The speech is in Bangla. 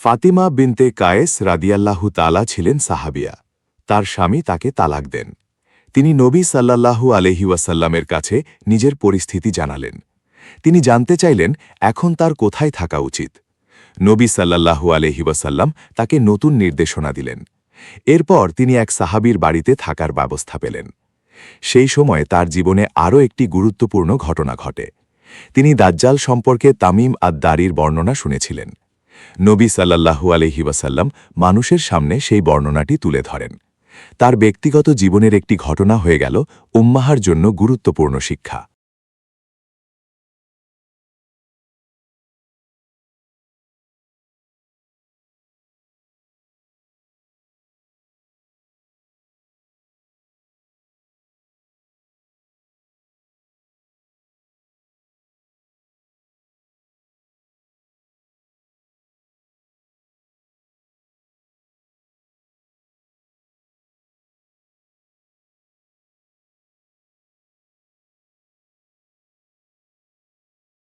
ফাতিমা বিনতে কায়েস রাদিয়াল্লাহু তাআলা ছিলেন সাহাবিয়া। তার স্বামী তাকে তালাক দেন। তিনি নবী সাল্লাল্লাহু আলাইহি ওয়াসাল্লামের কাছে নিজের পরিস্থিতি জানালেন। তিনি জানতে চাইলেন এখন তার কোথায় থাকা উচিত। নবী সাল্লাল্লাহু আলাইহি ওয়াসাল্লাম তাকে নতুন নির্দেশনা দিলেন। এরপর তিনি এক সাহাবীর বাড়িতে থাকার ব্যবস্থা পেলেন। সেই সময় তার জীবনে আরও একটি গুরুত্বপূর্ণ ঘটনা ঘটে। তিনি দাজ্জাল সম্পর্কে তামিম আদ-দারির বর্ণনা শুনেছিলেন। নবী সাল্লাল্লাহু আলাইহি ওয়াসাল্লাম মানুষের সামনে সেই বর্ণনাটি তুলে ধরেন। তার ব্যক্তিগত জীবনের একটি ঘটনা হয়ে গেল উম্মাহার জন্য গুরুত্বপূর্ণ শিক্ষা।